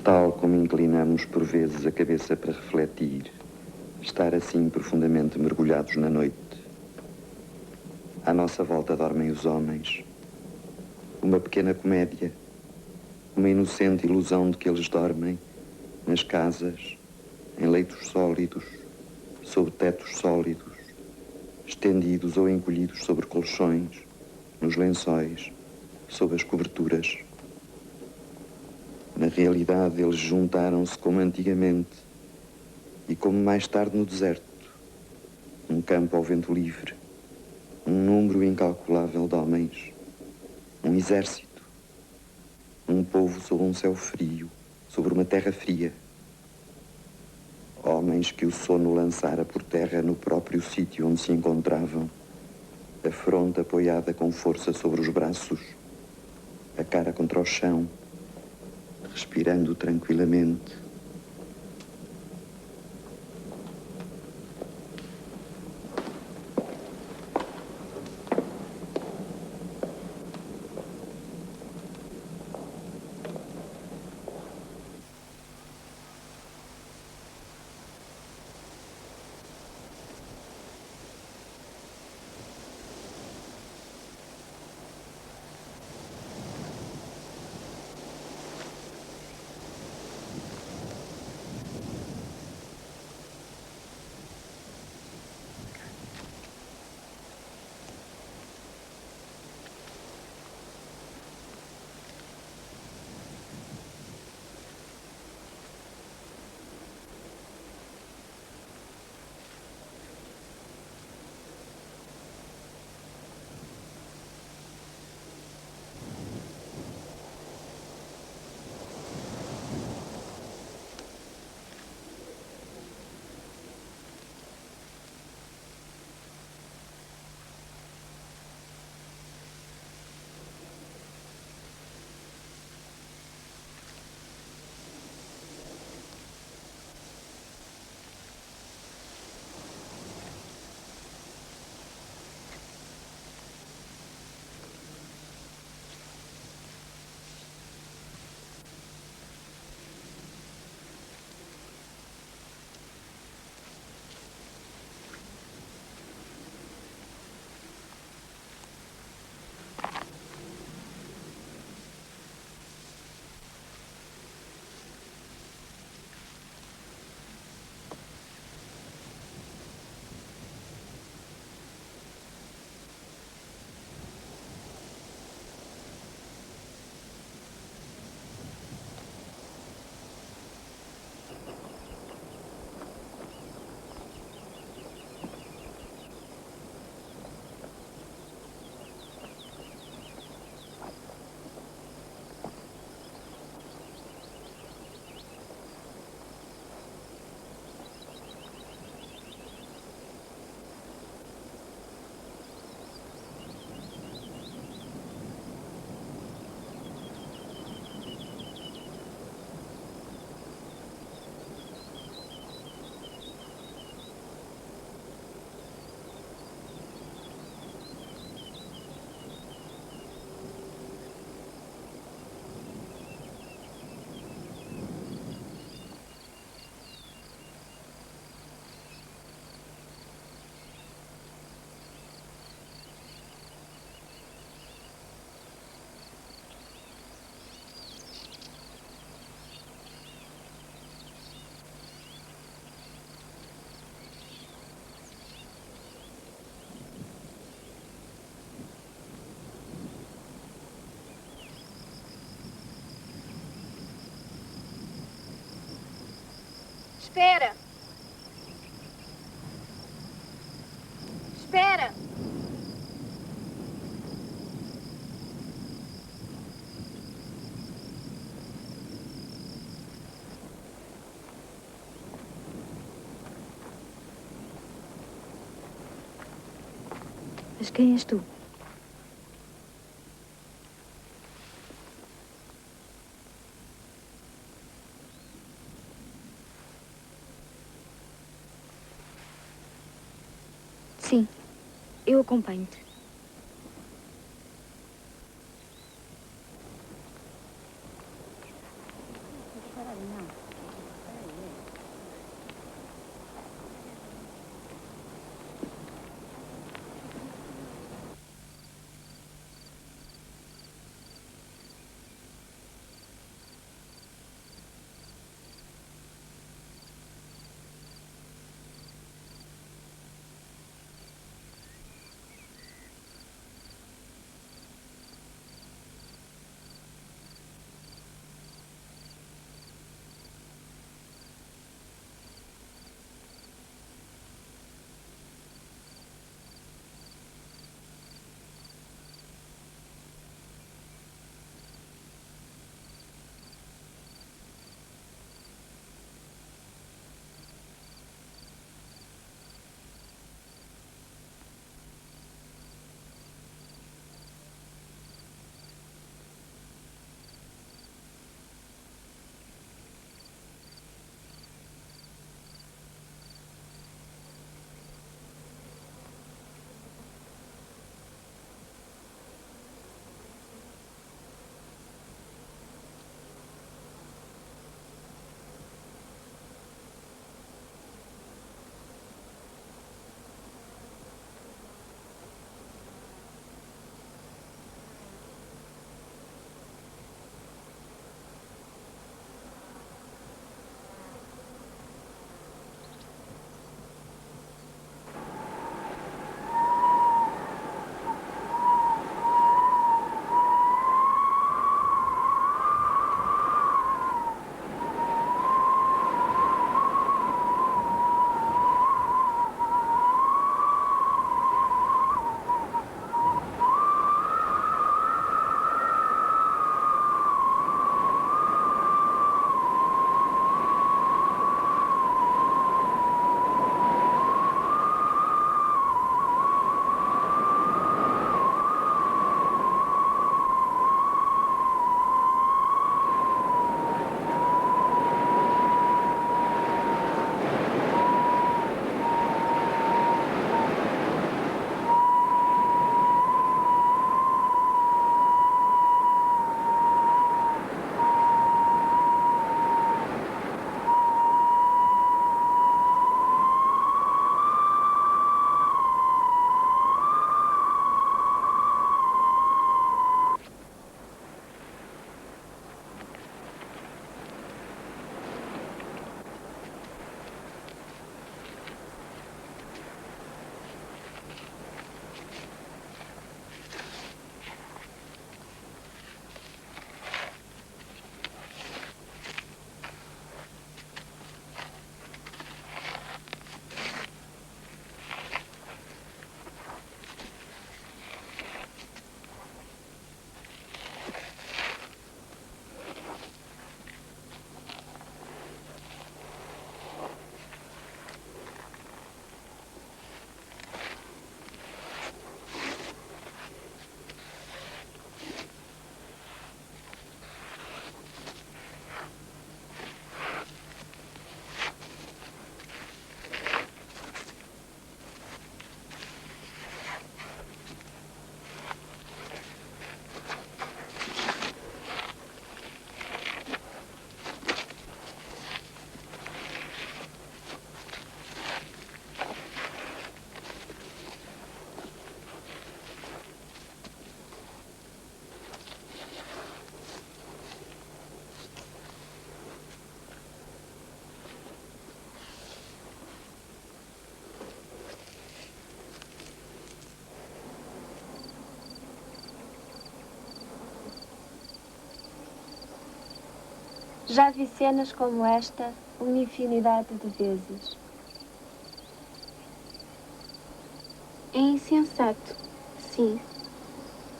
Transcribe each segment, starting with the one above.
Tal como inclinamos por vezes a cabeça para refletir, estar assim profundamente mergulhados na noite. À nossa volta dormem os homens. Uma pequena comédia, uma inocente ilusão de que eles dormem nas casas, em leitos sólidos, sob tetos sólidos, estendidos ou encolhidos sobre colchões, nos lençóis, sob as coberturas. Na realidade, eles juntaram-se como antigamente e como mais tarde no deserto, um campo ao vento livre, um número incalculável de homens, um exército, um povo sob um céu frio, sobre uma terra fria. Homens que o sono lançara por terra no próprio sítio onde se encontravam, a fronte apoiada com força sobre os braços, a cara contra o chão, respirando tranquilamente. Espera! Espera! Mas quem és tu? Sim, eu acompanho-te. Já vi cenas como esta uma infinidade de vezes. É insensato, sim,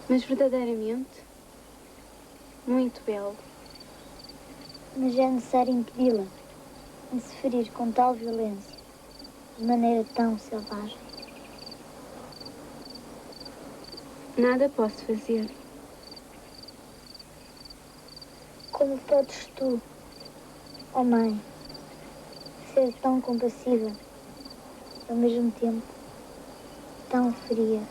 mas verdadeiramente muito belo. Mas é necessário impedi-la de se ferir com tal violência, de maneira tão selvagem. Nada posso fazer. Como podes tu, ó mãe, ser tão compassiva, ao mesmo tempo tão fria?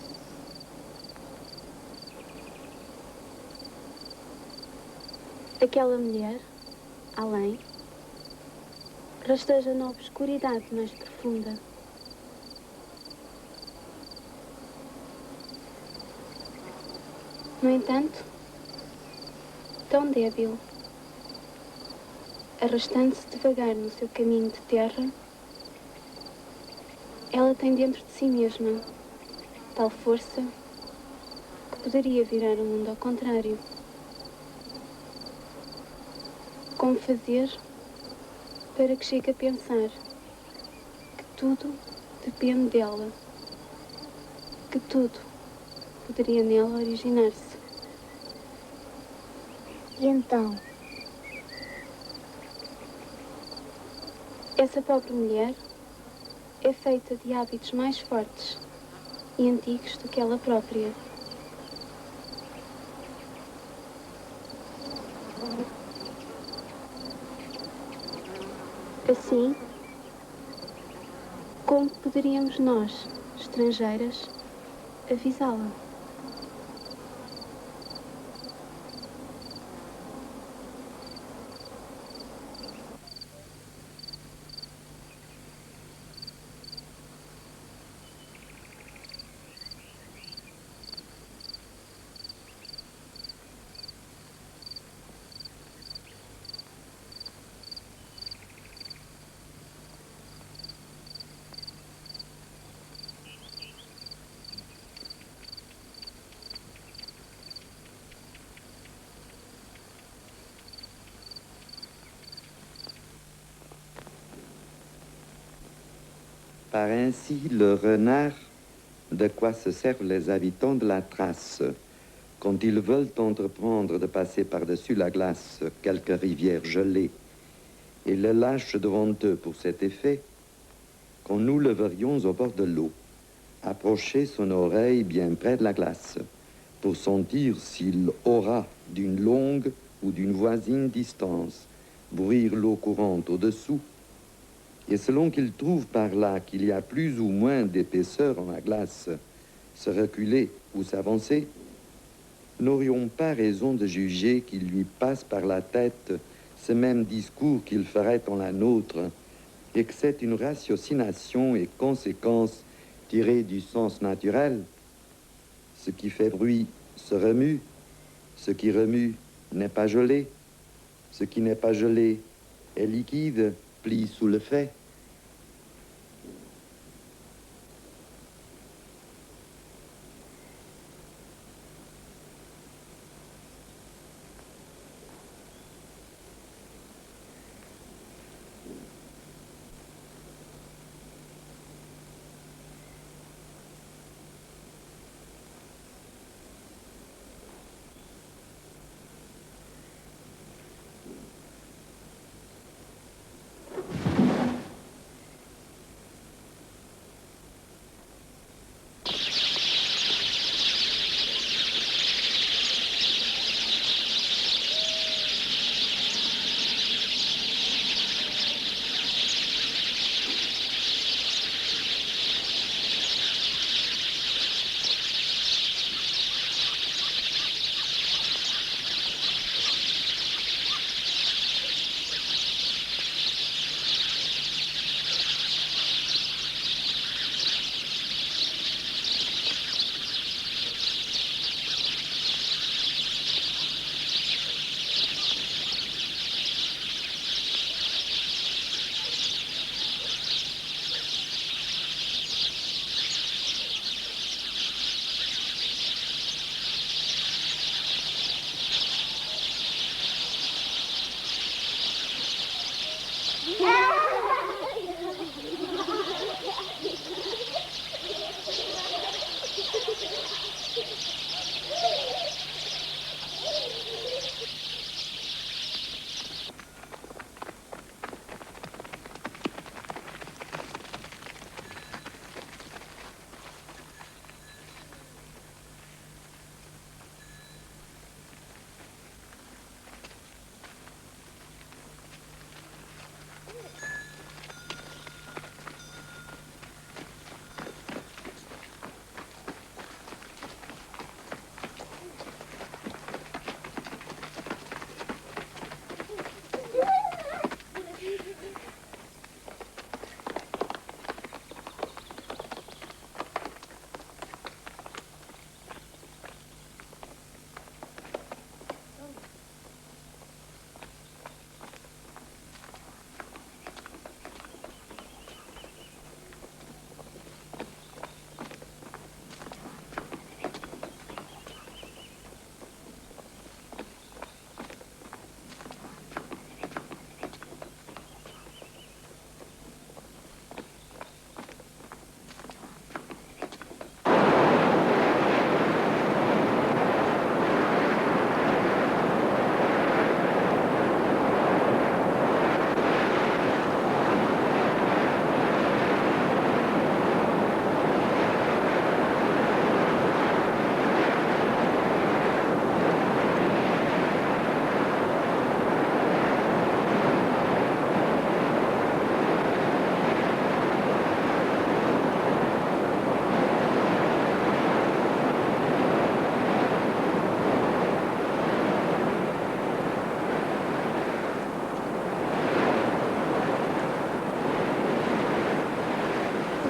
Aquela mulher, além, rasteja na obscuridade mais profunda. No entanto, tão débil, arrastando-se devagar no seu caminho de terra, ela tem dentro de si mesma tal força que poderia virar o mundo ao contrário. Como fazer para que chegue a pensar que tudo depende dela, que tudo poderia nela originar-se? E então, Essa pobre mulher é feita de hábitos mais fortes e antigos do que ela própria. Assim, como poderíamos nós, estrangeiras, avisá-la? Par ainsi, le renard, de quoi se servent les habitants de la Thrace quand ils veulent entreprendre de passer par-dessus la glace quelque rivière gelée et le lâchent devant eux pour cet effet, quand nous le verrions au bord de l'eau, approcher son oreille bien près de la glace pour sentir s'il aura d'une longue ou d'une voisine distance bruire l'eau courante au-dessous, et selon qu'il trouve par là qu'il y a plus ou moins d'épaisseur en la glace, se reculer ou s'avancer, n'aurions pas raison de juger qu'il lui passe par la tête ce même discours qu'il ferait en la nôtre, et que c'est une ratiocination et conséquence tirée du sens naturel. Ce qui fait bruit se remue, ce qui remue n'est pas gelé, ce qui n'est pas gelé est liquide, plie sous le fait.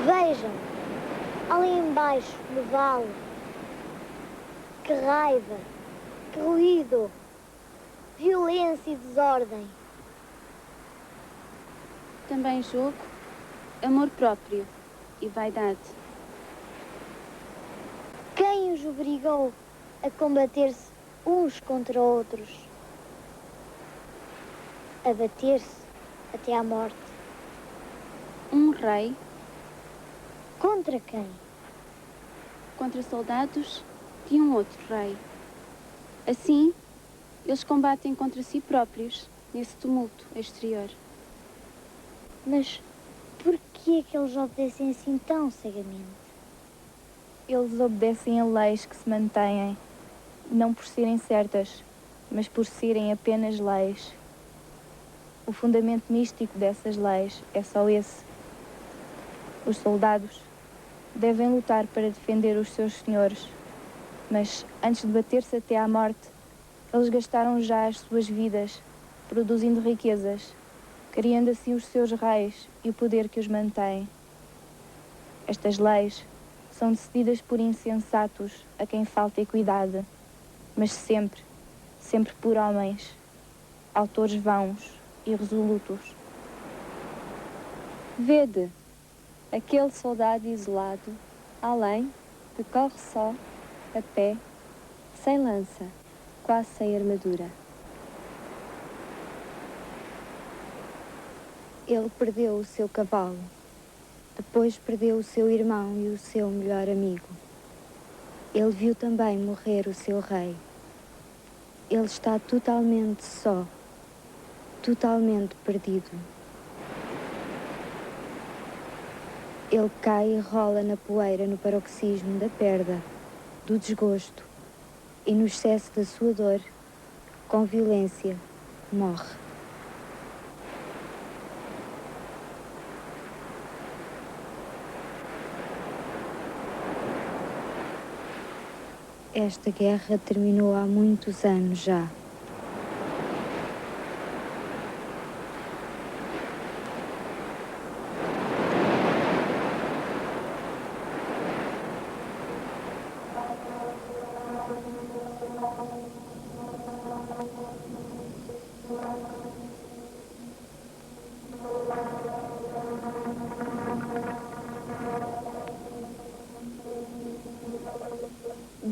Vejam, ali embaixo, no vale. Que raiva, que ruído, violência e desordem. Também jogo, amor próprio e vaidade. Quem os obrigou a combater-se uns contra outros? A bater-se até à morte. Um rei Contra quem? contra soldados de um outro rei. Assim, eles combatem contra si próprios nesse tumulto exterior. Mas por que é que eles obedecem assim tão cegamente? Eles obedecem a leis que se mantêm, não por serem certas, mas por serem apenas leis. O fundamento místico dessas leis é só esse. Os soldados devem lutar para defender os seus senhores, mas antes de bater-se até à morte, eles gastaram já as suas vidas, produzindo riquezas, criando assim os seus reis e o poder que os mantém. Estas leis são decididas por insensatos a quem falta equidade, mas sempre, sempre por homens, autores vãos e resolutos. Vede, aquele soldado isolado, além, decorre só, a pé, sem lança, quase sem armadura. Ele perdeu o seu cavalo, depois perdeu o seu irmão e o seu melhor amigo. Ele viu também morrer o seu rei. Ele está totalmente só, totalmente perdido. Ele cai e rola na poeira no paroxismo da perda, do desgosto e no excesso da sua dor, com violência, morre. Esta guerra terminou há muitos anos já.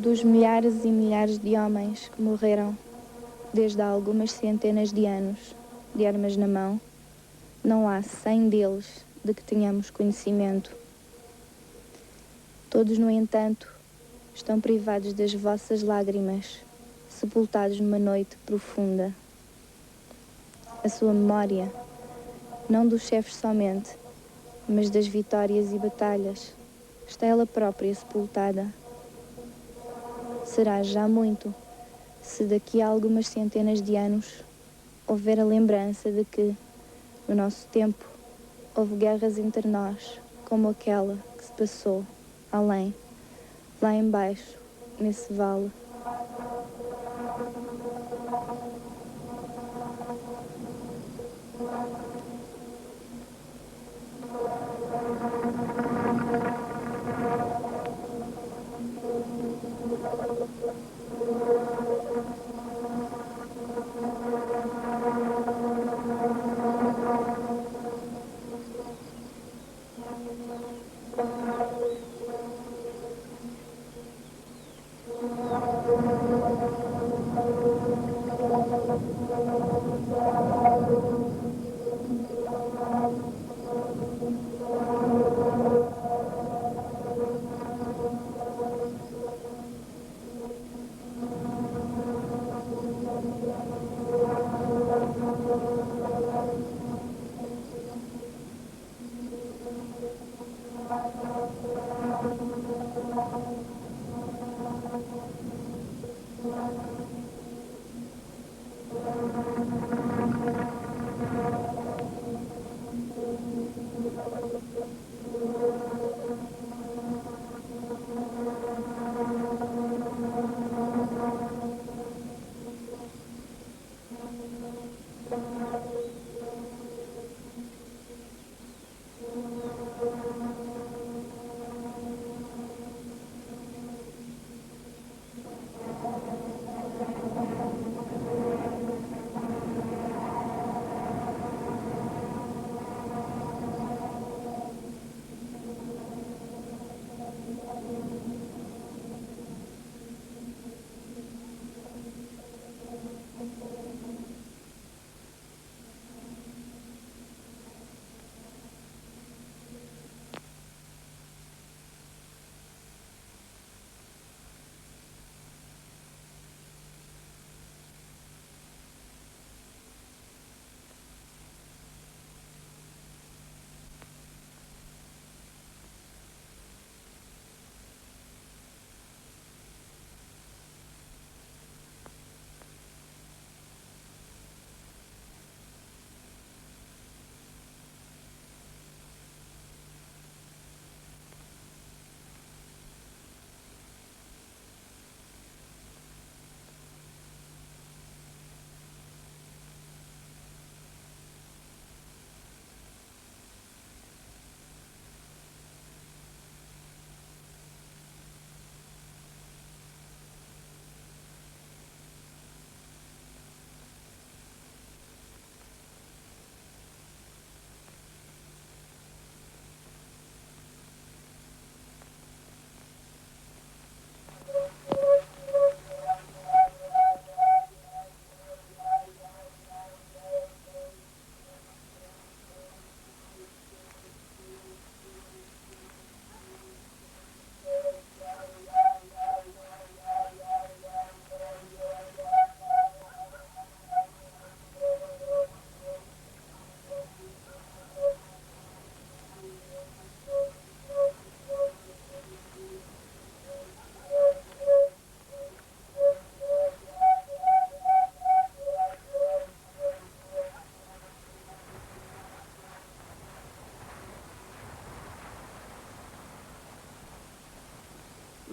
Dos milhares e milhares de homens que morreram, desde há algumas centenas de anos, de armas na mão, não há 100 deles de que tenhamos conhecimento. Todos, no entanto, estão privados das vossas lágrimas, sepultados numa noite profunda. A sua memória, não dos chefes somente, mas das vitórias e batalhas, está ela própria sepultada. Será já muito se daqui a algumas centenas de anos houver a lembrança de que, no nosso tempo, houve guerras entre nós, como aquela que se passou além, lá embaixo, nesse vale.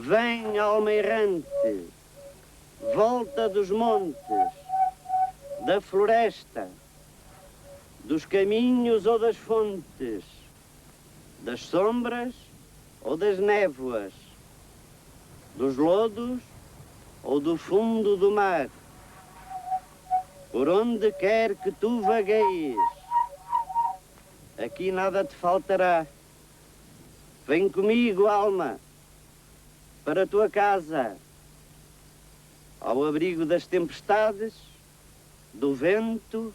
Vem, alma errante, volta dos montes, da floresta, dos caminhos ou das fontes, das sombras ou das névoas, dos lodos ou do fundo do mar. Por onde quer que tu vagueies, aqui nada te faltará. Vem comigo, alma, para a tua casa, ao abrigo das tempestades, do vento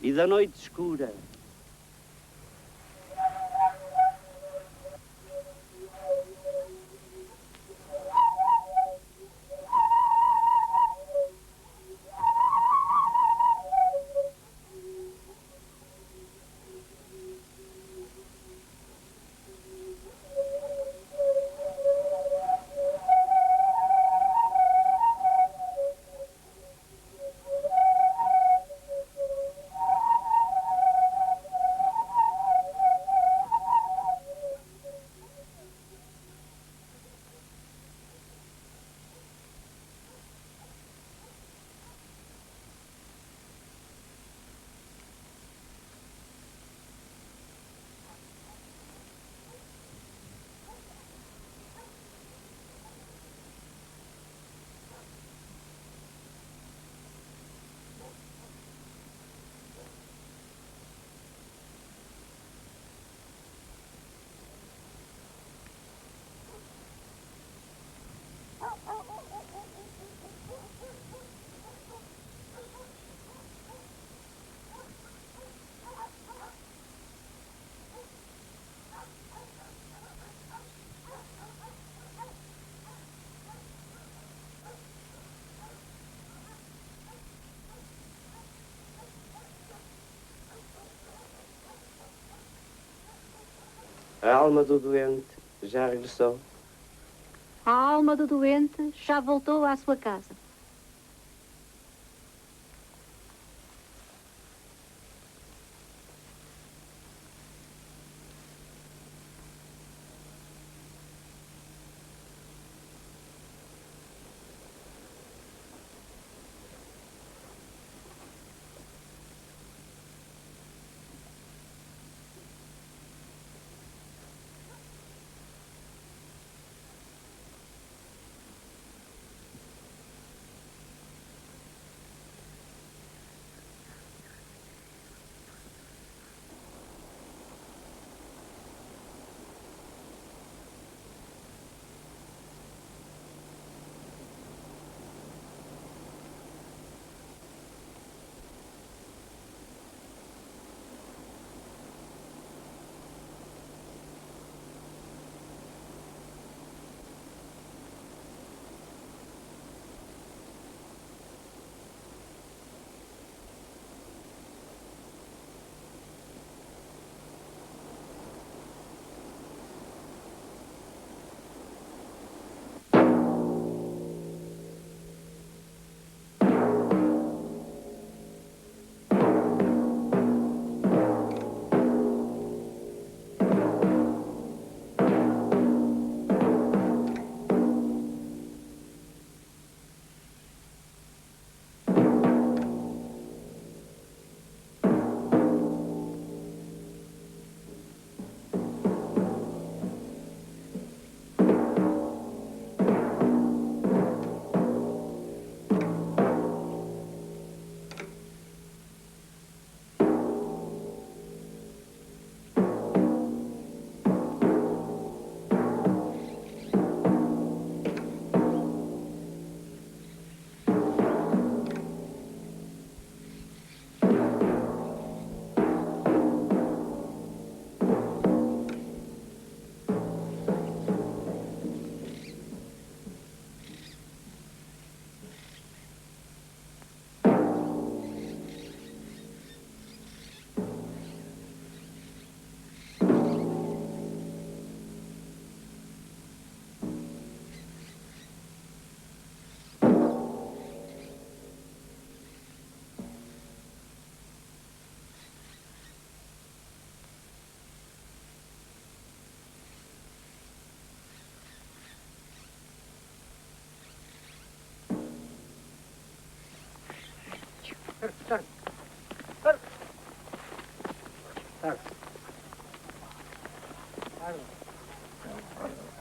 e da noite escura. A alma do doente já regressou. A alma do doente já voltou à sua casa.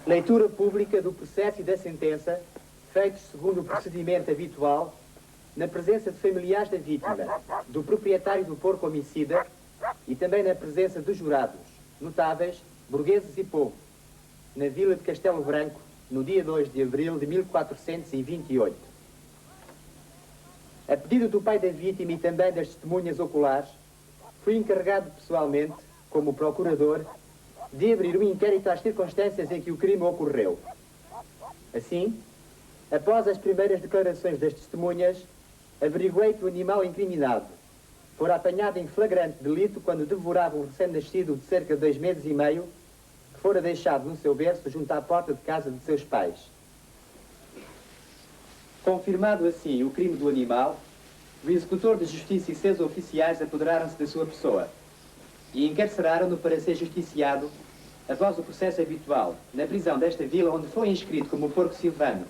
Leitura pública do processo e da sentença, feitos segundo o procedimento habitual, na presença de familiares da vítima, do proprietário do porco homicida e também na presença dos jurados, notáveis, burgueses e povo, na vila de Castelo Branco, no dia 2 de abril de 1428. A pedido do pai da vítima e também das testemunhas oculares, fui encarregado pessoalmente, como procurador, de abrir um inquérito às circunstâncias em que o crime ocorreu. Assim, após as primeiras declarações das testemunhas, averiguei que o animal incriminado fora apanhado em flagrante delito quando devorava um recém-nascido de cerca de 2 meses e meio, que fora deixado no seu berço junto à porta de casa de seus pais. Confirmado assim o crime do animal, o executor de justiça e seus oficiais apoderaram-se da sua pessoa e encarceraram-no para ser justiciado após o processo habitual, na prisão desta vila onde foi inscrito como porco Silvano,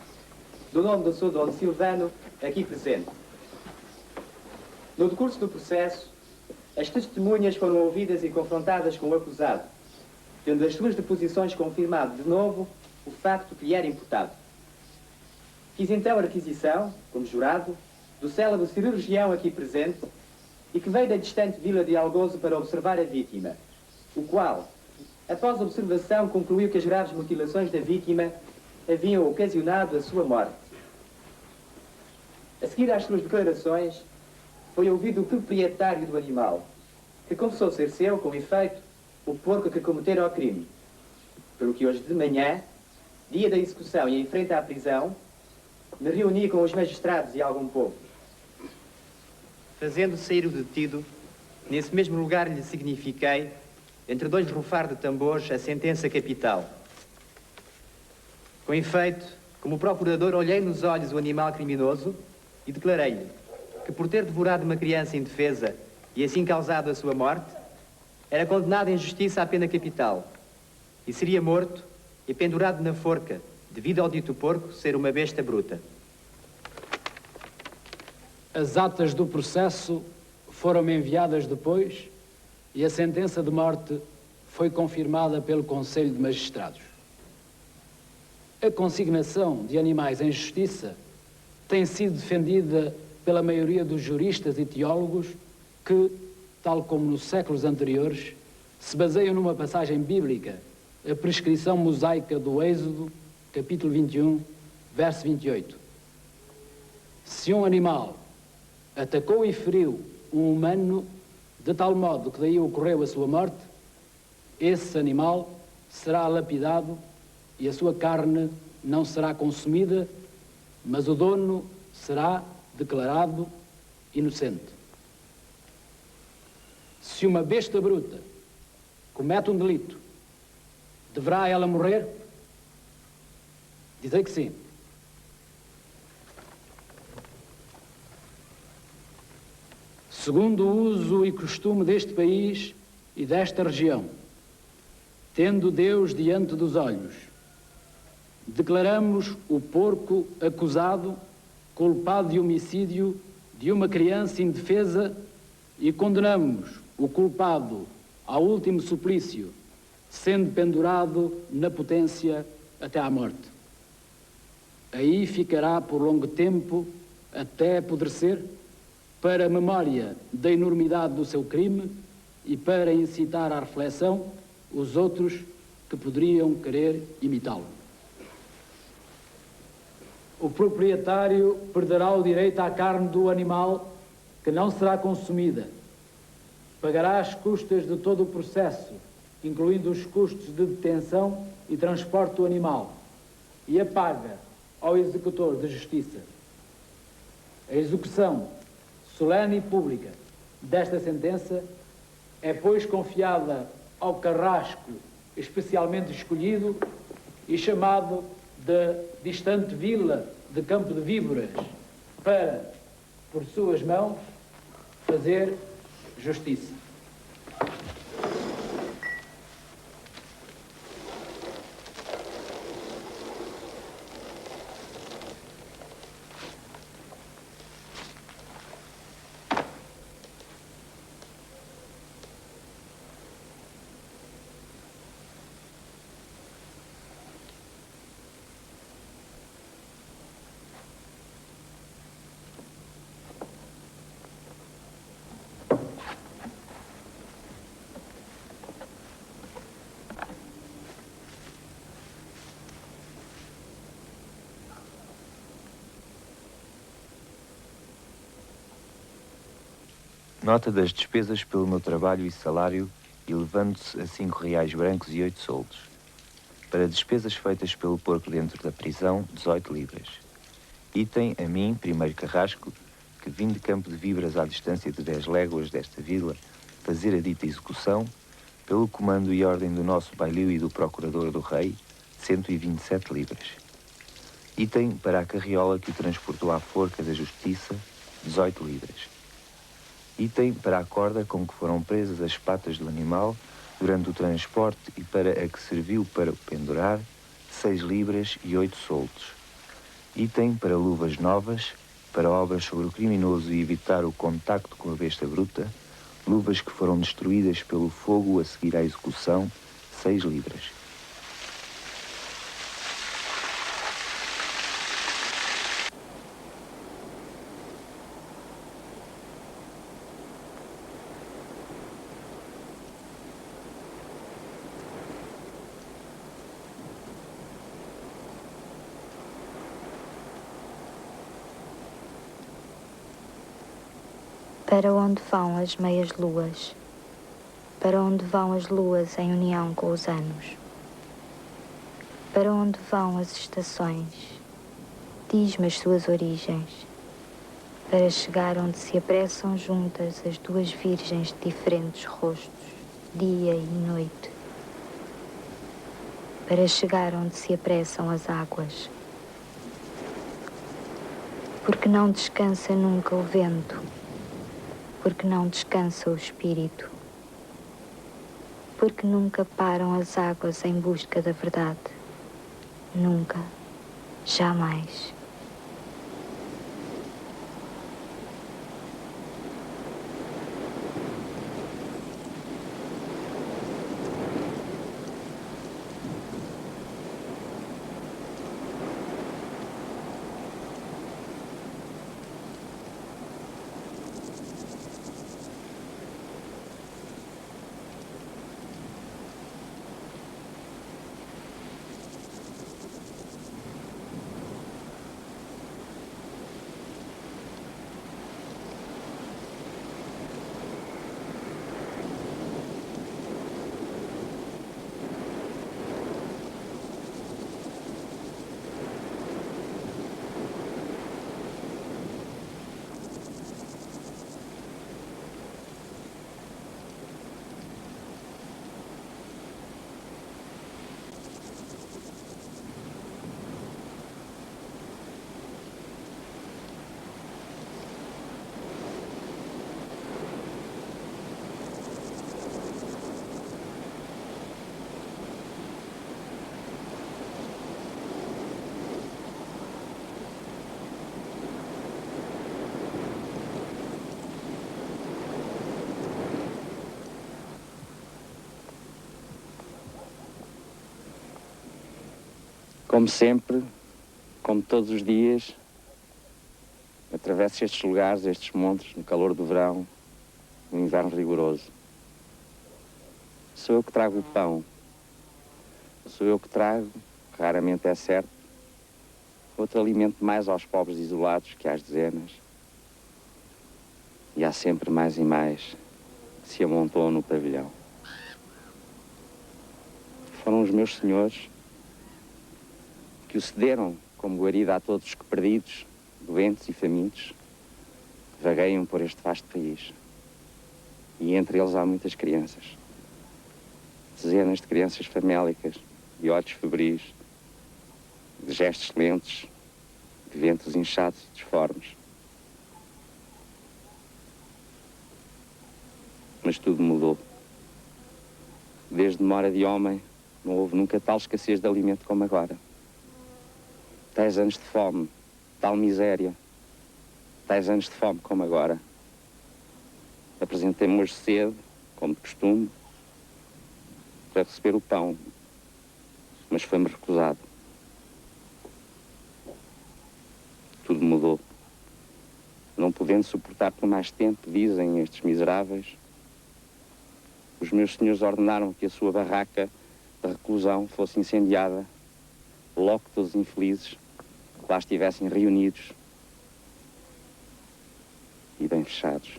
do nome do seu dono Silvano, aqui presente. No decurso do processo, as testemunhas foram ouvidas e confrontadas com o acusado, tendo as suas deposições confirmado de novo o facto que lhe era imputado. Fiz então a requisição, como jurado, do célebre cirurgião aqui presente e que veio da distante vila de Algozo para observar a vítima, o qual, após a observação, concluiu que as graves mutilações da vítima haviam ocasionado a sua morte. A seguir às suas declarações, foi ouvido o proprietário do animal, que confessou ser seu, com efeito, o porco que cometera o crime. Pelo que hoje de manhã, dia da execução e em frente à prisão, me reuni com os magistrados e algum povo. Fazendo sair o detido, nesse mesmo lugar lhe signifiquei, entre 2 rufar de tambores, a sentença capital. Com efeito, como procurador, olhei nos olhos o animal criminoso e declarei-lhe que, por ter devorado uma criança indefesa e assim causado a sua morte, era condenado em justiça à pena capital e seria morto e pendurado na forca, devido ao dito porco ser uma besta bruta. As atas do processo foram-me enviadas depois e a sentença de morte foi confirmada pelo Conselho de Magistrados. A consignação de animais em justiça tem sido defendida pela maioria dos juristas e teólogos que, tal como nos séculos anteriores, se baseiam numa passagem bíblica, a prescrição mosaica do Êxodo, capítulo 21, verso 28. Se um animal atacou e feriu um humano de tal modo que daí ocorreu a sua morte, esse animal será lapidado e a sua carne não será consumida, mas o dono será declarado inocente. Se uma besta bruta comete um delito, deverá ela morrer? Dizei que sim. Segundo o uso e costume deste país e desta região, tendo Deus diante dos olhos, declaramos o porco acusado culpado de homicídio de uma criança indefesa e condenamos o culpado ao último suplício, sendo pendurado na potência até à morte. Aí ficará por longo tempo até apodrecer, para a memória da enormidade do seu crime e para incitar à reflexão os outros que poderiam querer imitá-lo. O proprietário perderá o direito à carne do animal que não será consumida. Pagará as custas de todo o processo, incluindo os custos de detenção e transporte do animal, e a paga ao executor de justiça. A execução solene e pública desta sentença é, pois, confiada ao carrasco especialmente escolhido e chamado de distante vila de Campo de Víboras para, por suas mãos, fazer justiça. Nota das despesas pelo meu trabalho e salário, elevando-se a R$5 brancos e 8 soldos. Para despesas feitas pelo porco dentro da prisão, 18 libras. Item a mim, primeiro carrasco, que vim de Campo de Vibras à distância de 10 léguas desta vila, fazer a dita execução, pelo comando e ordem do nosso bailio e do procurador do rei, 127 libras. Item para a carriola que o transportou à forca da justiça, 18 libras. Item para a corda com que foram presas as patas do animal durante o transporte e para a que serviu para o pendurar, 6 libras e 8 soldos. Item para luvas novas, para obras sobre o criminoso e evitar o contacto com a besta bruta, luvas que foram destruídas pelo fogo a seguir à execução, 6 libras. Para onde vão as meias luas? Para onde vão as luas em união com os anos? Para onde vão as estações? Diz-me as suas origens. Para chegar onde se apressam juntas as duas virgens de diferentes rostos, dia e noite. Para chegar onde se apressam as águas. Porque não descansa nunca o vento. Porque não descansa o espírito. Porque nunca param as águas em busca da verdade. Nunca, jamais. Como sempre, como todos os dias, atravesso estes lugares, estes montes, no calor do verão, no inverno rigoroso. Sou eu que trago o pão. Sou eu que trago, raramente é certo, outro alimento mais aos pobres isolados que às dezenas. E há sempre mais e mais que se amontoam no pavilhão. Foram os meus senhores que o cederam como guarida a todos os que perdidos, doentes e famintos, vagueiam por este vasto país. E entre eles há muitas crianças. Dezenas de crianças famélicas, de olhos febris, de gestos lentos, de ventos inchados e disformes. Mas tudo mudou. Desde memória de homem, não houve nunca tal escassez de alimento como agora. Tais anos de fome, tal miséria, tais anos de fome como agora. Apresentei-me hoje cedo, como de costume, para receber o pão, mas foi-me recusado. Tudo mudou. Não podendo suportar por mais tempo, dizem estes miseráveis, os meus senhores ordenaram que a sua barraca de reclusão fosse incendiada, logo que todos os infelizes lá estivessem reunidos e bem fechados.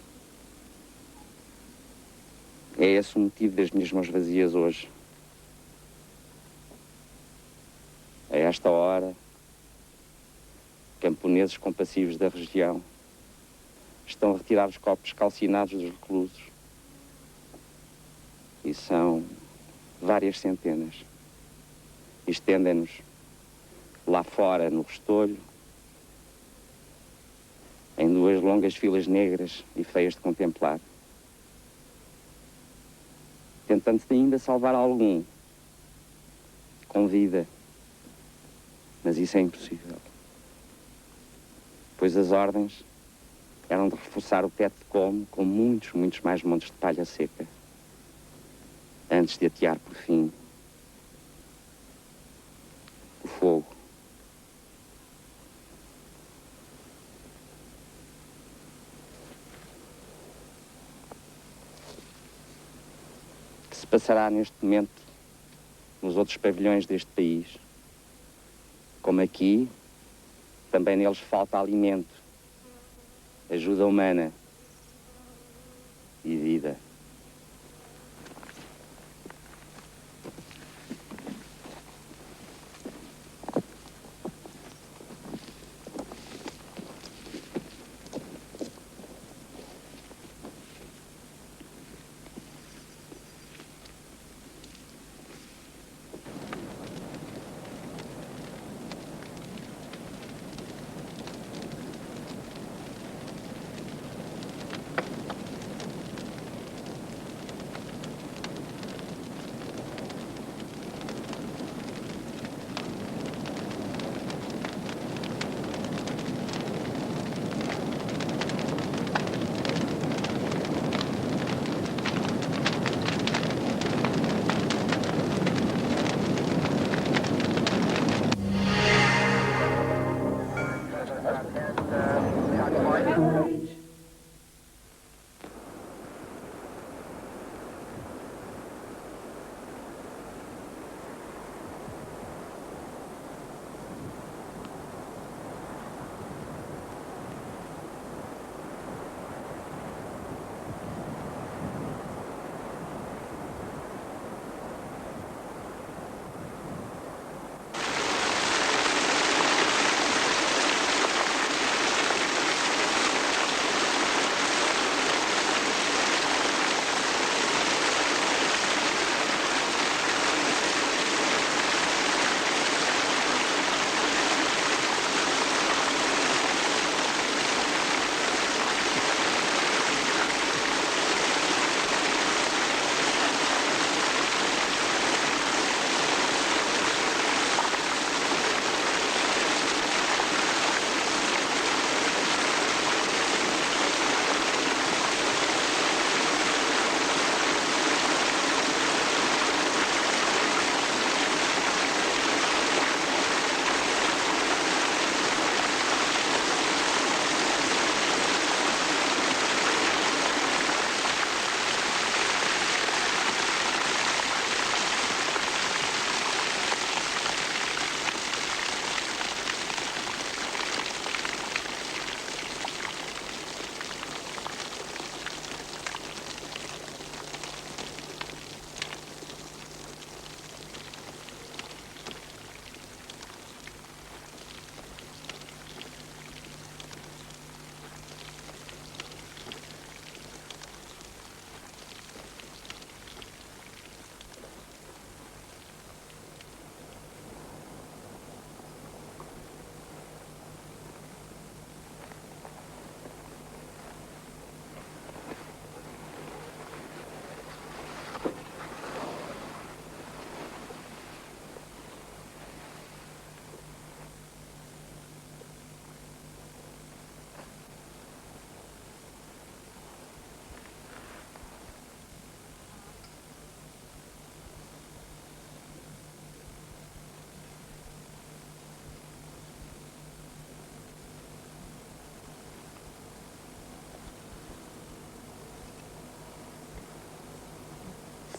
É esse o motivo das minhas mãos vazias hoje. A esta hora, camponeses compassivos da região estão a retirar os corpos calcinados dos reclusos. E são várias centenas. Estendem-nos lá fora, no Restolho, em duas longas filas negras e feias de contemplar, tentando-se ainda salvar algum com vida, mas isso é impossível, pois as ordens eram de reforçar o teto de como com muitos mais montes de palha seca, antes de atear por fim o fogo. Que se passará neste momento nos outros pavilhões deste país. Como aqui, também neles falta alimento, ajuda humana e vida.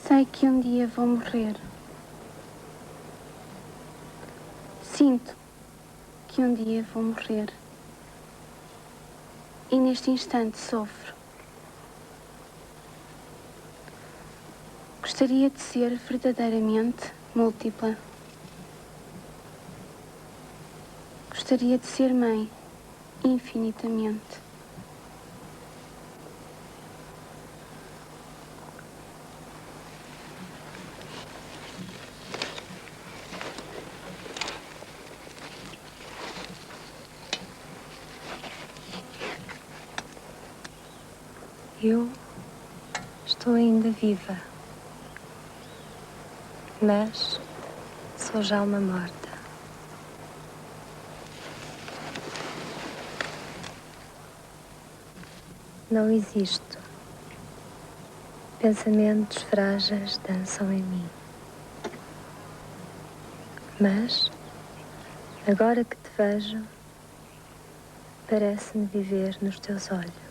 Sei que um dia vou morrer. Sinto que um dia vou morrer. E neste instante sofro. Gostaria de ser verdadeiramente múltipla. Gostaria de ser mãe, infinitamente. Eu estou ainda viva, mas sou já uma morta. Não existo. Pensamentos frágeis dançam em mim. Mas, agora que te vejo, parece-me viver nos teus olhos.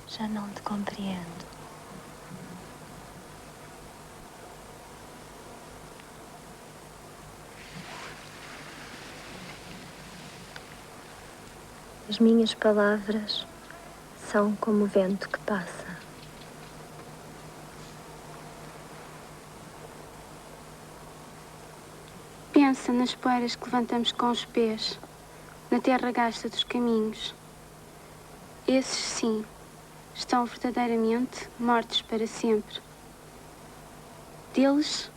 Já não te compreendo. As minhas palavras são como o vento que passa. Pensa nas poeiras que levantamos com os pés, na terra gasta dos caminhos. Esses, sim, estão verdadeiramente mortos para sempre. Deles,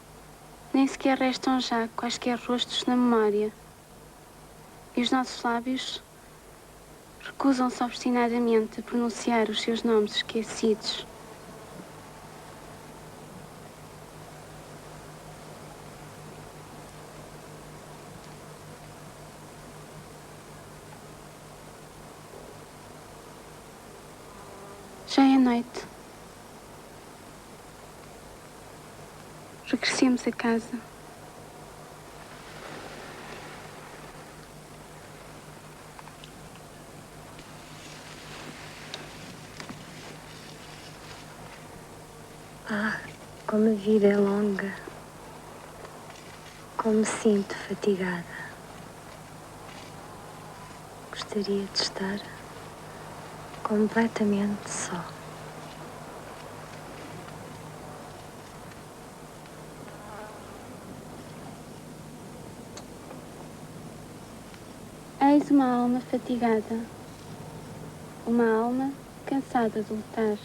nem sequer restam já quaisquer rostos na memória. E os nossos lábios recusam-se obstinadamente a pronunciar os seus nomes esquecidos. Já é noite. Regressemos a casa. Ah, como a vida é longa. Como me sinto fatigada. Gostaria de estar completamente só. Eis uma alma fatigada, uma alma cansada de lutar.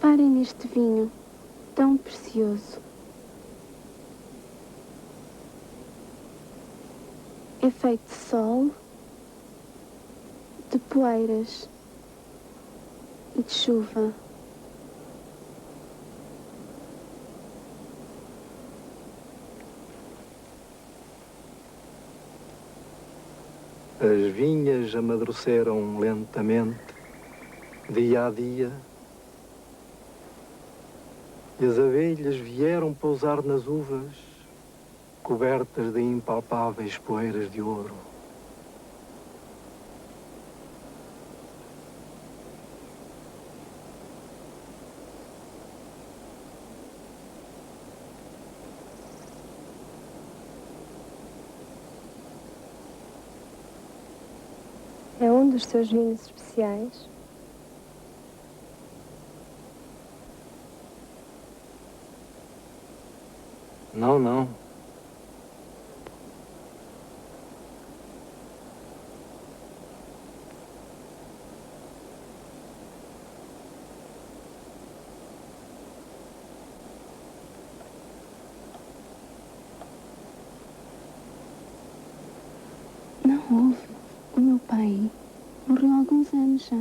Reparem neste vinho tão precioso. É feito de sol, de poeiras e de chuva. As vinhas amadureceram lentamente, dia a dia, e as abelhas vieram pousar nas uvas, cobertas de impalpáveis poeiras de ouro. É um dos seus vinhos especiais? Não, não. Não houve. O meu pai morreu há alguns anos já.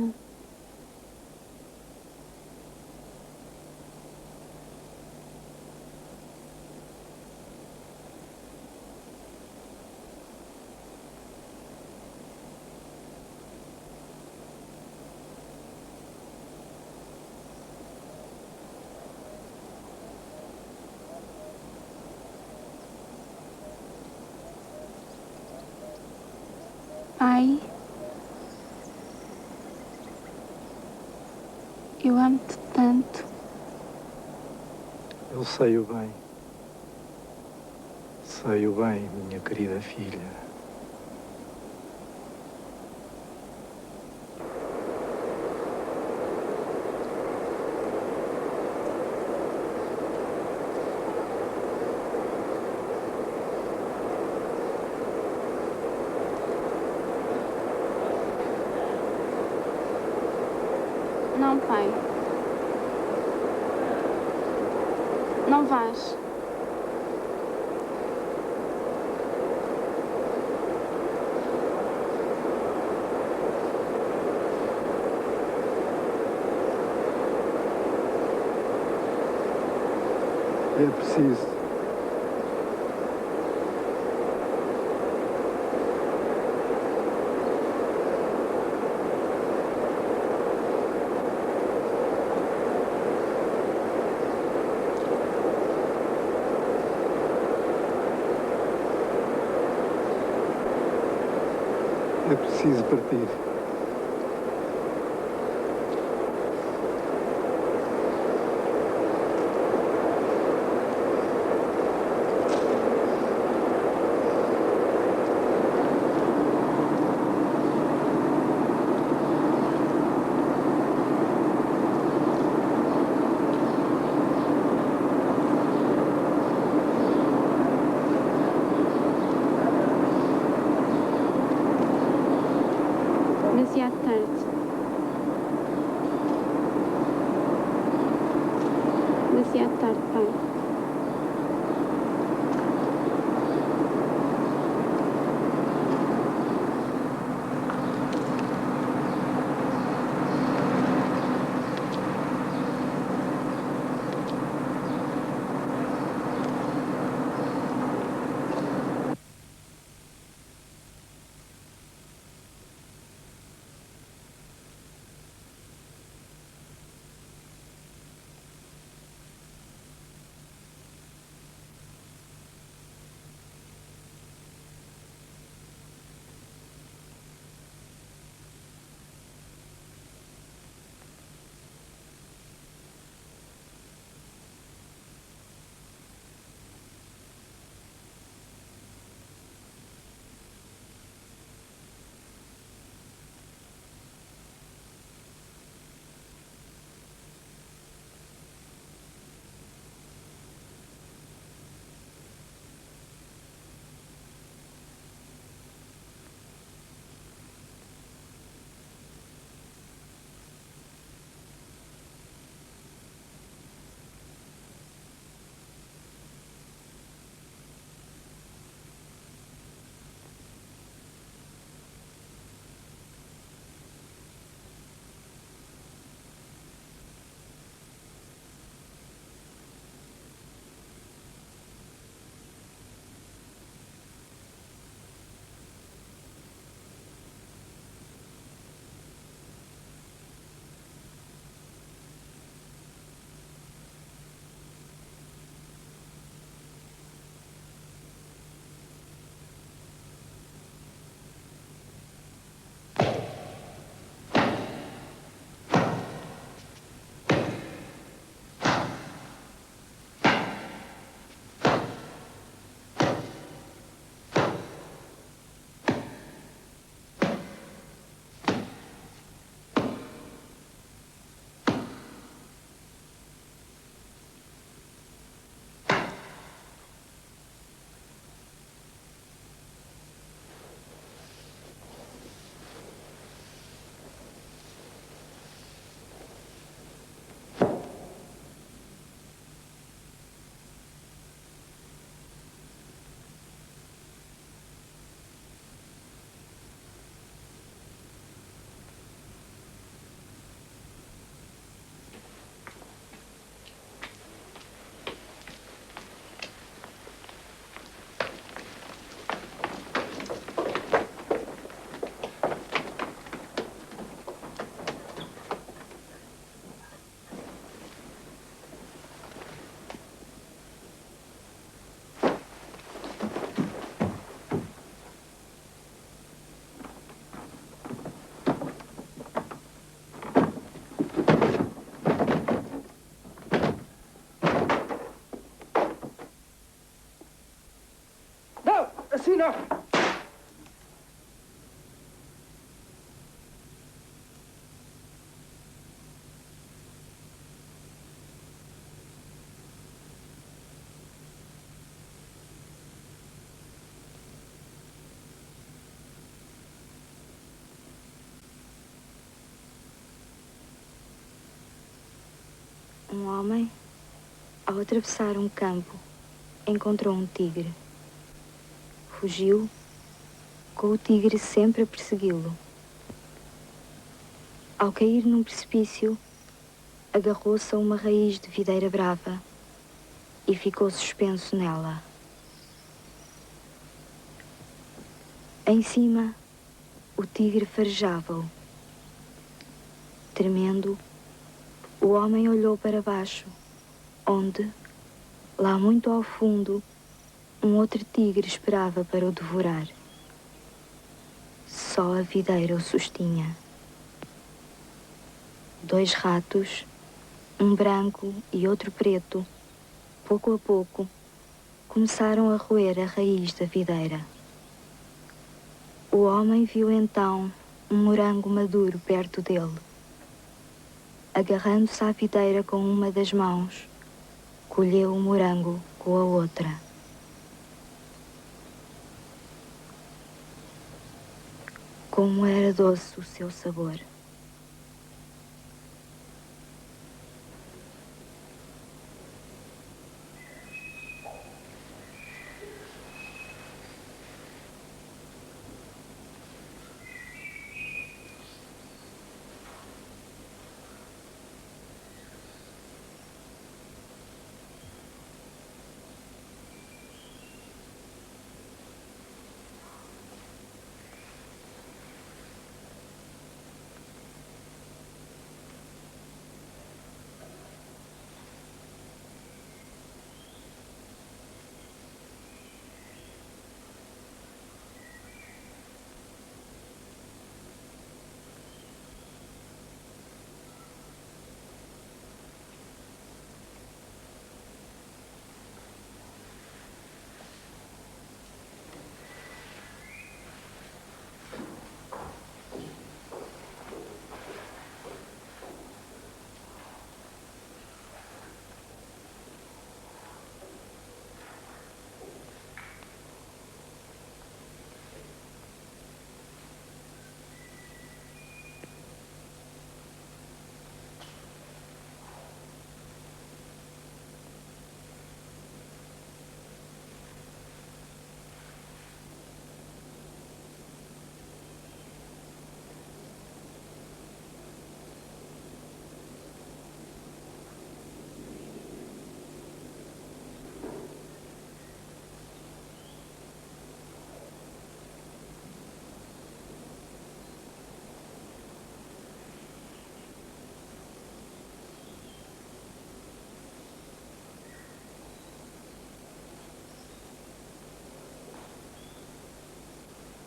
Pai, eu amo-te tanto. Eu sei-o bem. Sei-o bem, minha querida filha. Não, pai. Não vás. É preciso. É preciso partir. Demasiado tarde. Demasiado tarde, pai. assassino! Um homem, ao atravessar um campo, encontrou um tigre. Fugiu, com o tigre sempre a persegui-lo. Ao cair num precipício, agarrou-se a uma raiz de videira brava e ficou suspenso nela. Em cima, o tigre farejava-o. Tremendo, o homem olhou para baixo, onde, lá muito ao fundo, um outro tigre esperava para o devorar. Só a videira o sustinha. 2 ratos, um branco e outro preto, pouco a pouco, começaram a roer a raiz da videira. O homem viu então um morango maduro perto dele. Agarrando-se à videira com uma das mãos, colheu o morango com a outra. Como era doce o seu sabor.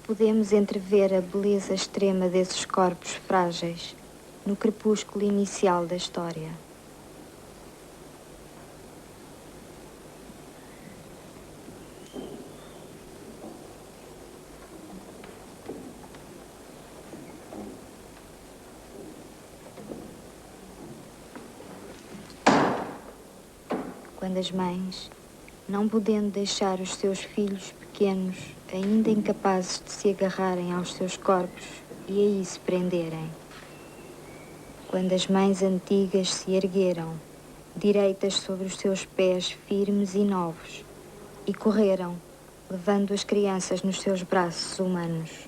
Podemos entrever a beleza extrema desses corpos frágeis no crepúsculo inicial da história. Quando as mães, não podendo deixar os seus filhos pequenos, ainda incapazes de se agarrarem aos seus corpos e aí se prenderem. Quando as mães antigas se ergueram, direitas sobre os seus pés firmes e novos, e correram, levando as crianças nos seus braços humanos.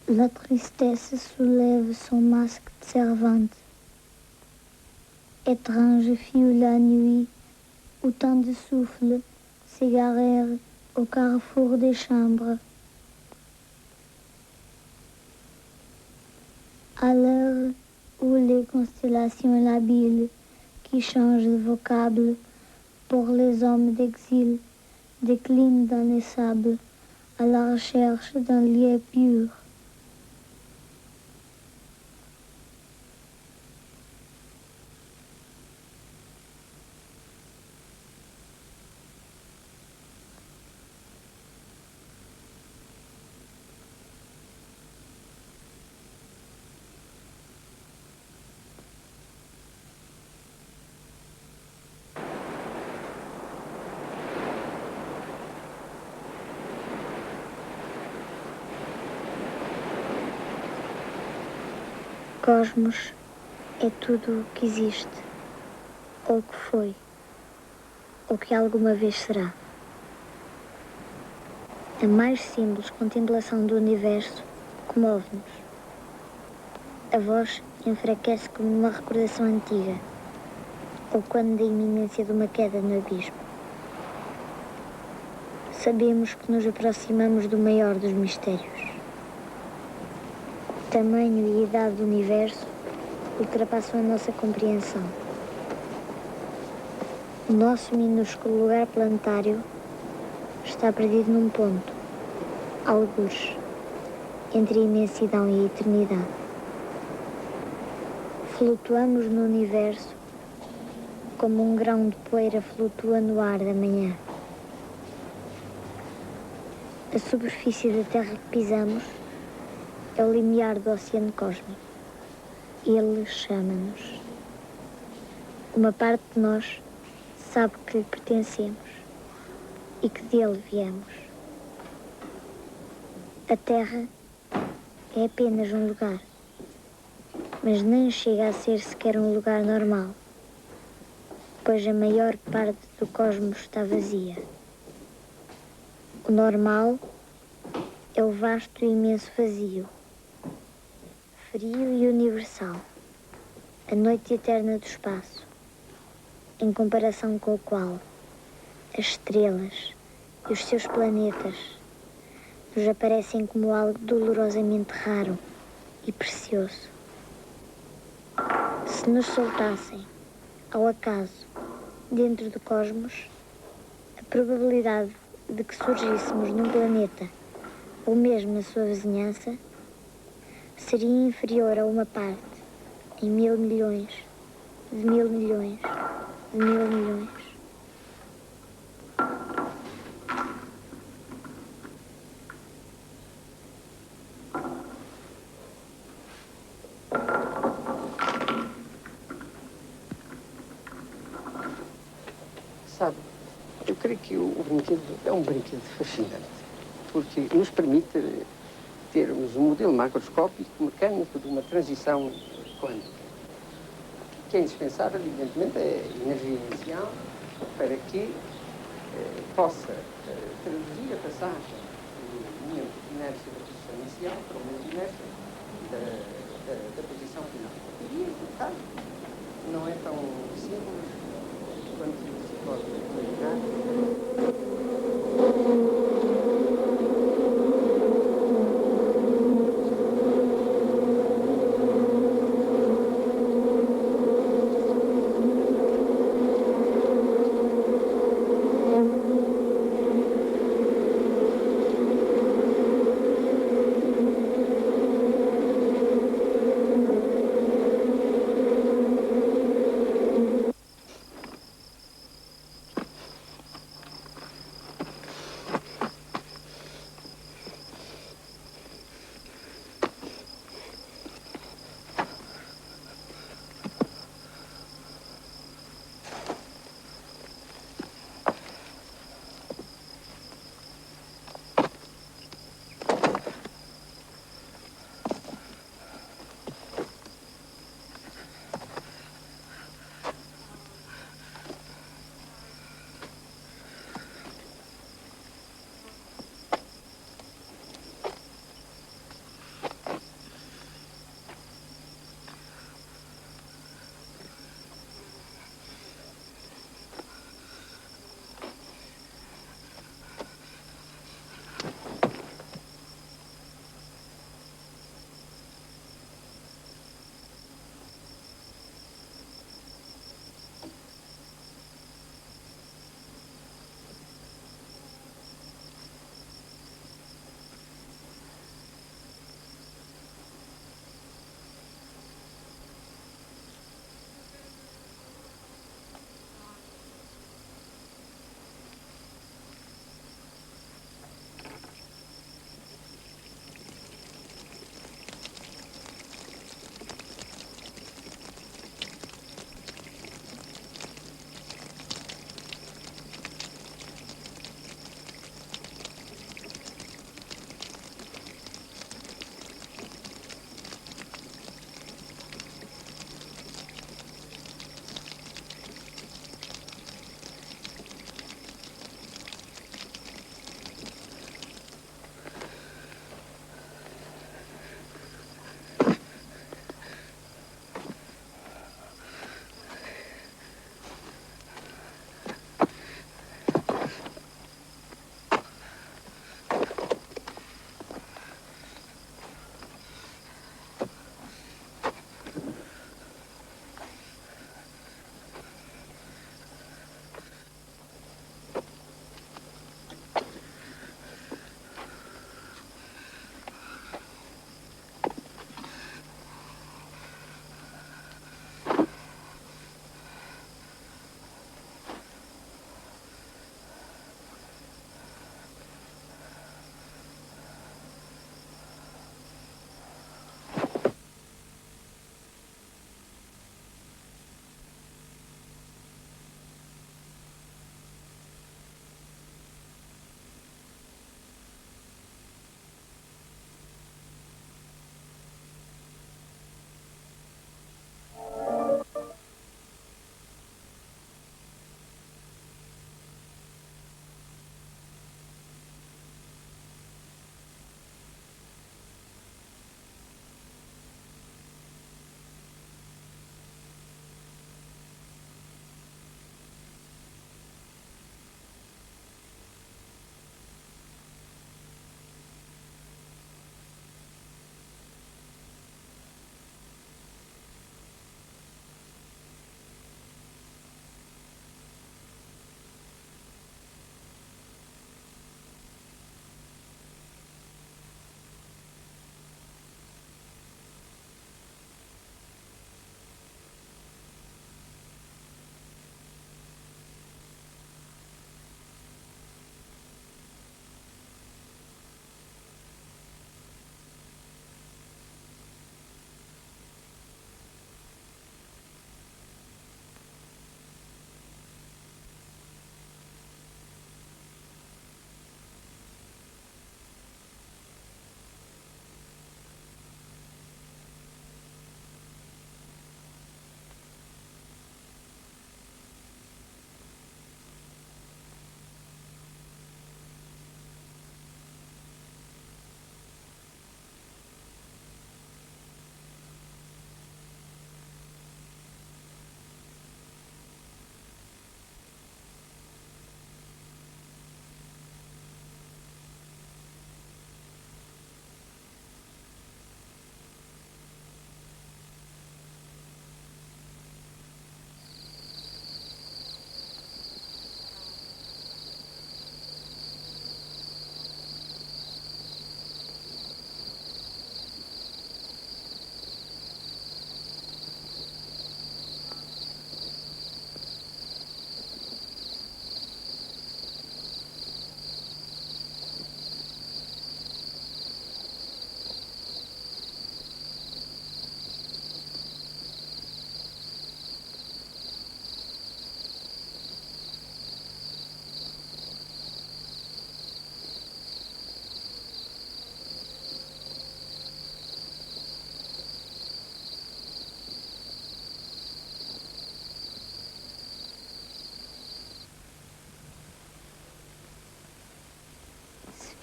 La tristesse soulève son masque de servante. Étrange fut la nuit où tant de souffles s'égarèrent au carrefour des chambres. À l'heure où les constellations labiles qui changent de vocable pour les hommes d'exil déclinent dans les sables à la recherche d'un lieu pur. cosmos é tudo o que existe, ou o que foi, ou que alguma vez será. A mais simples contemplação do universo comove-nos. A voz enfraquece como uma recordação antiga, ou quando da iminência de uma queda no abismo. Sabemos que nos aproximamos do maior dos mistérios. O tamanho e a idade do universo ultrapassam a nossa compreensão. O nosso minúsculo lugar planetário está perdido num ponto, algures, entre a imensidão e a eternidade. Flutuamos no universo como um grão de poeira flutua no ar da manhã. A superfície da Terra que pisamos é o limiar do oceano cósmico. Ele chama-nos. Uma parte de nós sabe que lhe pertencemos e que dele viemos. A Terra é apenas um lugar, mas nem chega a ser sequer um lugar normal, pois a maior parte do cosmos está vazia. O normal é o vasto e imenso vazio, frio e universal, a noite eterna do espaço, em comparação com o qual as estrelas e os seus planetas nos aparecem como algo dolorosamente raro e precioso. Se nos soltassem, ao acaso, dentro do cosmos, a probabilidade de que surgíssemos num planeta ou mesmo na sua vizinhança seria inferior a uma parte em 1000 milhões, de 1000 milhões, de 1000 milhões. Sabe, eu creio que o brinquedo é um brinquedo fascinante, porque nos permite termos um modelo macroscópico mecânico de uma transição quântica. O que é indispensável, evidentemente, é a energia inicial para que possa traduzir a passagem do momento de inércia da posição inicial para o momento de inércia da posição final. E, no caso, não é tão simples quanto se pode imaginar.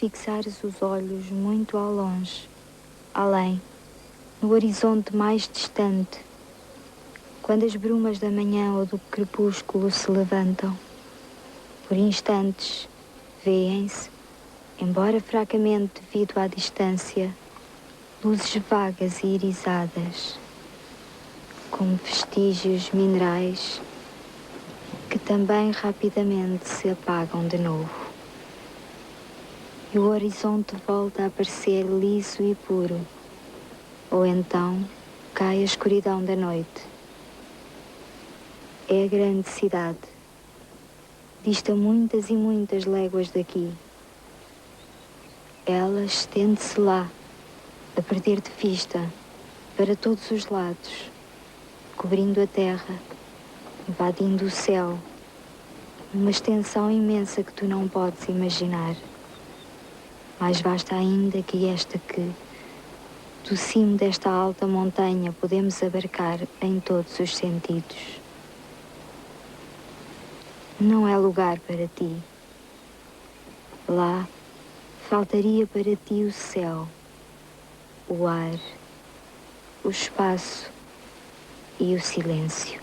fixares os olhos muito ao longe, além, no horizonte mais distante, quando as brumas da manhã ou do crepúsculo se levantam, por instantes, vêem-se, embora fracamente devido à distância, luzes vagas e irisadas, como vestígios minerais que também rapidamente se apagam de novo. E o horizonte volta a aparecer liso e puro, ou então cai a escuridão da noite. É a grande cidade, dista muitas e muitas léguas daqui. Ela estende-se lá, a perder de vista, para todos os lados, cobrindo a terra, invadindo o céu, numa extensão imensa que tu não podes imaginar. Mais vasta ainda que esta que, do cimo desta alta montanha, podemos abarcar em todos os sentidos. Não é lugar para ti. Lá faltaria para ti o céu, o ar, o espaço e o silêncio.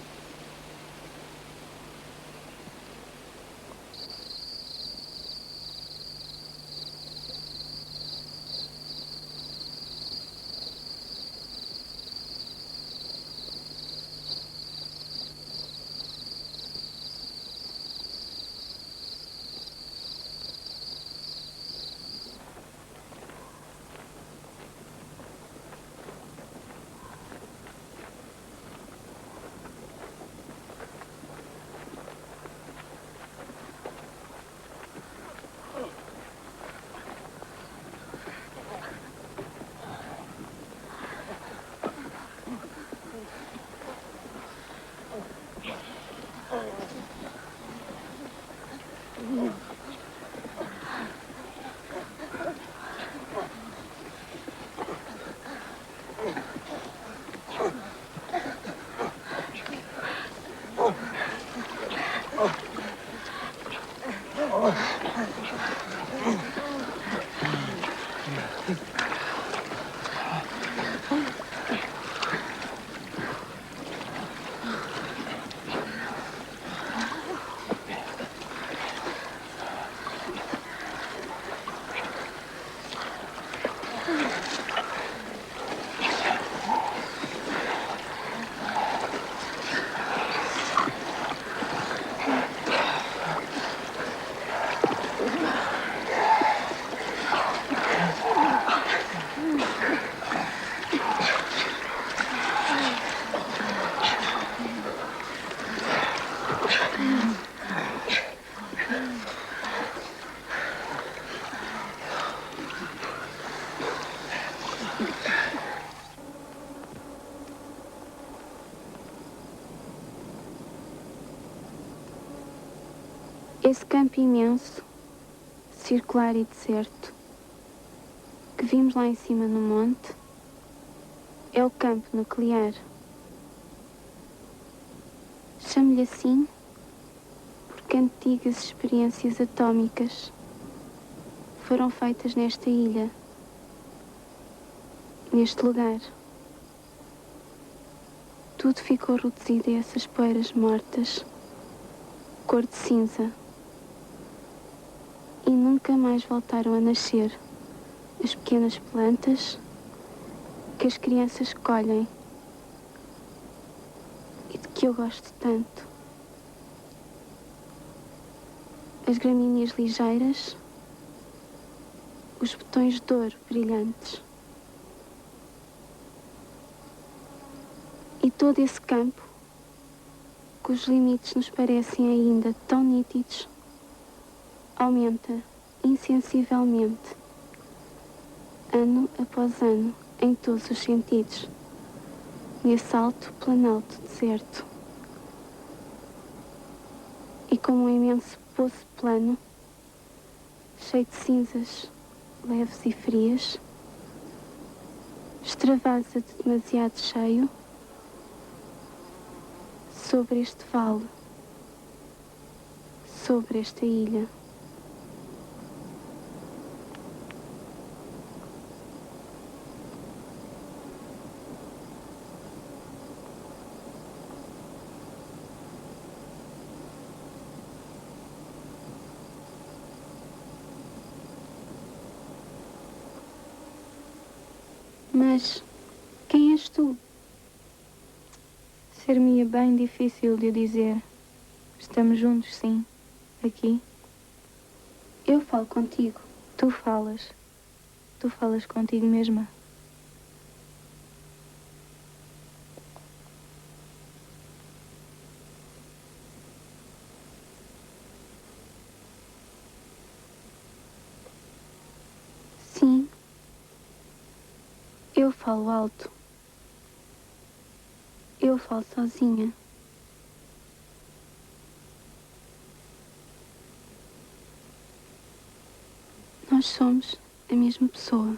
Esse campo imenso, circular e deserto, que vimos lá em cima no monte, é o campo nuclear. Chamo-lhe assim porque antigas experiências atómicas foram feitas nesta ilha, neste lugar. Tudo ficou reduzido a essas poeiras mortas, cor de cinza. E nunca mais voltaram a nascer as pequenas plantas que as crianças colhem e de que eu gosto tanto. As gramíneas ligeiras, os botões de ouro brilhantes. E todo esse campo, cujos limites nos parecem ainda tão nítidos, aumenta insensivelmente, ano após ano, em todos os sentidos, nesse alto planalto deserto. E como um imenso poço plano, cheio de cinzas leves e frias, extravasa de demasiado cheio sobre este vale, sobre esta ilha. Mas quem és tu? Ser-me-ia bem difícil de o dizer. Estamos juntos, sim, aqui. Eu falo contigo. Tu falas contigo mesma. Sim, eu falo alto. Eu falo sozinha. Nós somos a mesma pessoa.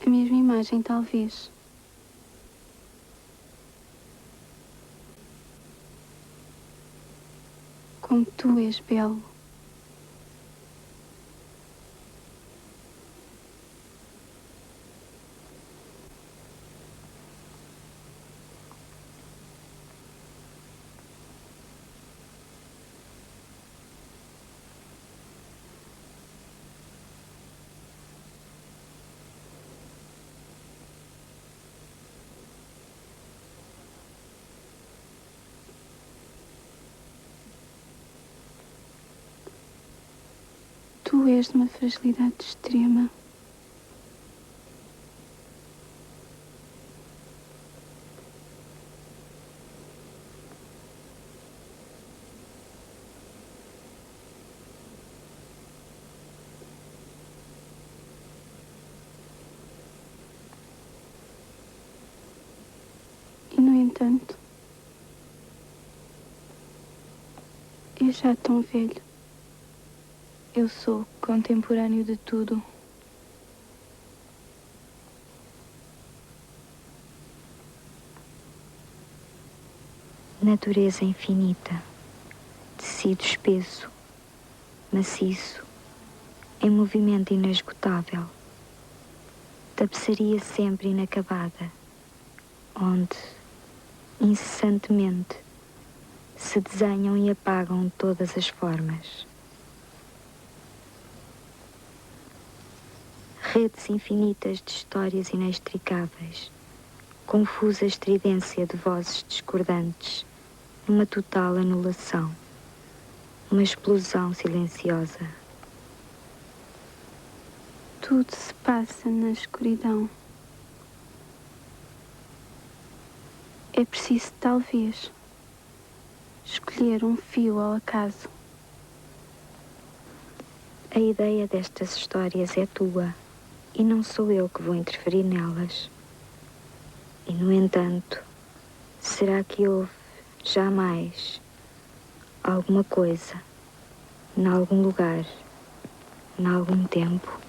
A mesma imagem, talvez. Como tu és belo. Tu és de uma fragilidade extrema. E, no entanto, és já tão velho. Eu sou contemporâneo de tudo. Natureza infinita, tecido espesso, maciço, em movimento inesgotável, tapeçaria sempre inacabada, onde, incessantemente, se desenham e apagam todas as formas. Redes infinitas de histórias inextricáveis, confusa estridência de vozes discordantes, numa total anulação, uma explosão silenciosa. Tudo se passa na escuridão. É preciso, talvez, escolher um fio ao acaso. A ideia destas histórias é tua, e não sou eu que vou interferir nelas. E, no entanto, será que houve jamais alguma coisa, em algum lugar, em algum tempo,